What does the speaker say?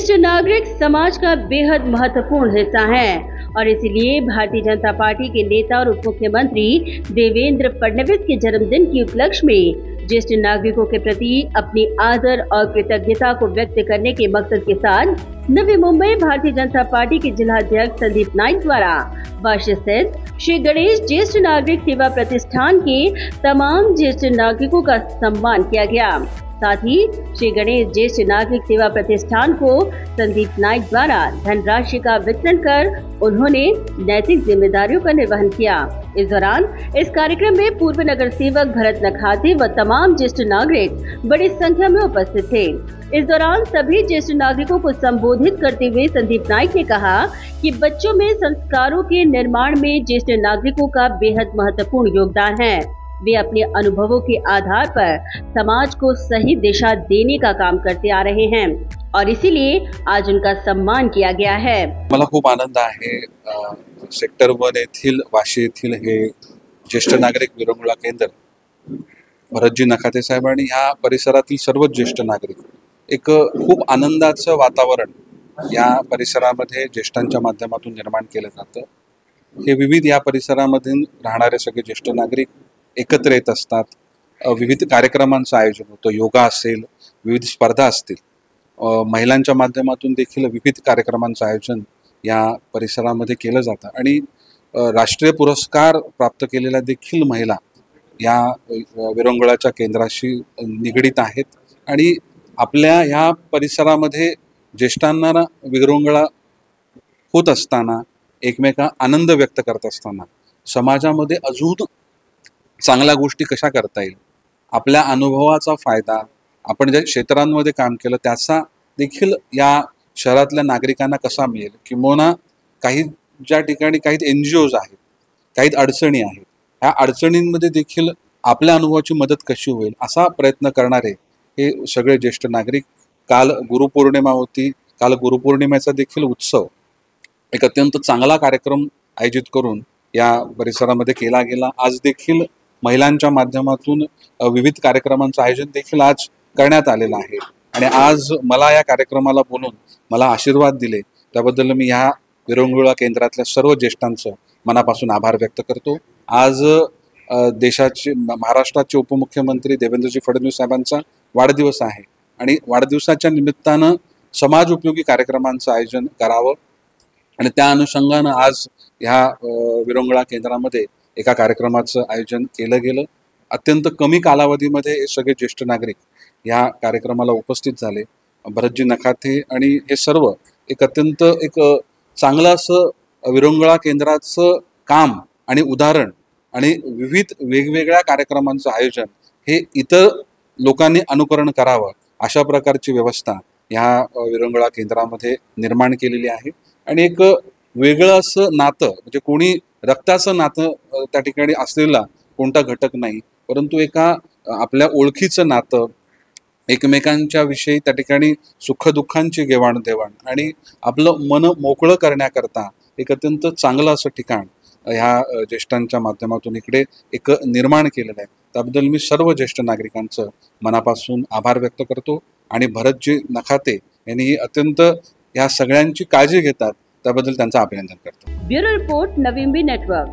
ज्येष्ठ नागरिक समाज का बेहद महत्वपूर्ण हिस्सा हैं और इसीलिए भारतीय जनता पार्टी के नेता और उप मुख्यमंत्री देवेंद्र फडणवीस के जन्मदिन के उपलक्ष्य में ज्येष्ठ नागरिकों के प्रति अपनी आदर और कृतज्ञता को व्यक्त करने के मकसद के साथ नवी मुंबई भारतीय जनता पार्टी के जिलाध्यक्ष संदीप नाइक द्वारा वर्ष स्थित श्री गणेश ज्येष्ठ नागरिक सेवा प्रतिष्ठान के तमाम ज्येष्ठ नागरिकों का सम्मान किया गया। साथ ही श्री गणेश ज्येष्ठ नागरिक सेवा प्रतिष्ठान को संदीप नाइक द्वारा धनराशि का वितरण कर उन्होंने नैतिक जिम्मेदारियों का निर्वहन किया। इस दौरान इस कार्यक्रम में पूर्व नगर सेवक भरत नखाते व तमाम ज्येष्ठ नागरिक बड़ी संख्या में उपस्थित थे। इस दौरान सभी ज्येष्ठ नागरिकों को संबोधित करते हुए संदीप नाइक ने कहा कि बच्चों में संस्कारों के निर्माण में ज्येष्ठ नागरिकों का बेहद महत्वपूर्ण योगदान है। वे अपने अनुभवों के आधार पर समाज को सही दिशा देने का काम करते आ रहे हैं और इसीलिए आज उनका सम्मान किया गया है। मला खूप आनंद आहे सेक्टर 1 येथील वाशी येथील हे ज्येष्ठ नागरिक विरंगुळा केंद्र भरतजी नखाते साहेब आणि ह्या परिसरातील सर्व ज्येष्ठ नागरिक एक खूप आनंदाचं वातावरण या परिसरामध्ये ज्येष्ठांच्या माध्यमातून निर्माण केलं जातं। हे विविध या परिसरामध्ये राहणारे सगळे ज्येष्ठ नागरिक एकत्र येत असतात। विविध कार्यक्रमांचं आयोजन होतं, योगा असेल, विविध स्पर्धा असतील, महिलांच्या माध्यमातून देखील विविध कार्यक्रमांचं आयोजन या परिसरामध्ये केलं जातं आणि राष्ट्रीय पुरस्कार प्राप्त केलेल्या देखील महिला या विरंगुळाच्या केंद्राशी निगडीत आहेत आणि आपल्या ह्या परिसरामध्ये ज्येष्ठांना विरंगुळा होत असताना एकमेका आनंद व्यक्त करत असताना समाजामध्ये अजून चांगल्या गोष्टी कशा करता येईल, आपल्या अनुभवाचा फायदा आपण ज्या क्षेत्रांमध्ये काम केलं त्याचा देखील या शहरातल्या नागरिकांना कसा मिळेल, किंवा काही ज्या ठिकाणी काही NGOs आहेत, काही अडचणी आहेत, ह्या अडचणींमध्ये देखील आपल्या अनुभवाची मदत कशी होईल असा प्रयत्न करणारे हे सगळे ज्येष्ठ नागरिक। काल गुरुपौर्णिमा होती, काल गुरुपौर्णिमेचा देखील उत्सव एक अत्यंत चांगला कार्यक्रम आयोजित करून या परिसरामध्ये केला गेला। आज देखील महिलांच्या माध्यमातून विविध कार्यक्रमांचं आयोजन देखील आज करण्यात आलेलं आहे आणि आज मला या कार्यक्रमाला बोलून मला आशीर्वाद दिले त्याबद्दल मी ह्या विरंगुळा केंद्रातल्या सर्व ज्येष्ठांचं मनापासून आभार व्यक्त करतो। आज देशाचे महाराष्ट्राचे उपमुख्यमंत्री देवेंद्रजी फडणवीस साहेबांचा वाढदिवस आहे आणि वाढदिवसाच्या निमित्तानं समाज उपयोगी कार्यक्रमांचं आयोजन करावं आणि त्या अनुषंगानं आज ह्या विरंगुळा केंद्रामध्ये एका कार्यक्रमाचं आयोजन केलं गेलं। अत्यंत कमी कालावधीमध्ये हे सगळे ज्येष्ठ नागरिक या कार्यक्रमाला उपस्थित झाले। भरतजी नखाते आणि हे सर्व एक अत्यंत एक चांगलं असं विरंगुळा केंद्राचं काम आणि उदाहरण आणि विविध वेगवेगळ्या कार्यक्रमांचं आयोजन हे इतर लोकांनी अनुकरण करावं अशा प्रकारची व्यवस्था ह्या विरंगुळा केंद्रामध्ये निर्माण केलेली आहे आणि एक वेगळं असं नातं म्हणजे कोणी रक्ताचं नातं त्या ठिकाणी असलेला कोणता घटक नाही, परंतु एका आपल्या ओळखीचं नातं, एकमेकांच्या विषयी त्या ठिकाणी सुखदुःखांची देवाणघेवाण आणि आपलं मन मोकळं करण्याकरता एक अत्यंत चांगलं असं ठिकाण ह्या ज्येष्ठांच्या माध्यमातून इकडे एक निर्माण केलेलं आहे। त्याबद्दल मी सर्व ज्येष्ठ नागरिकांचं मनापासून आभार व्यक्त करतो आणि भरतजी नखाते यांनी अत्यंत या सगळ्यांची काळजी घेतात त्याबद्दल त्यांचं अभिनंदन करतो। Bureau report Navi Mumbai network.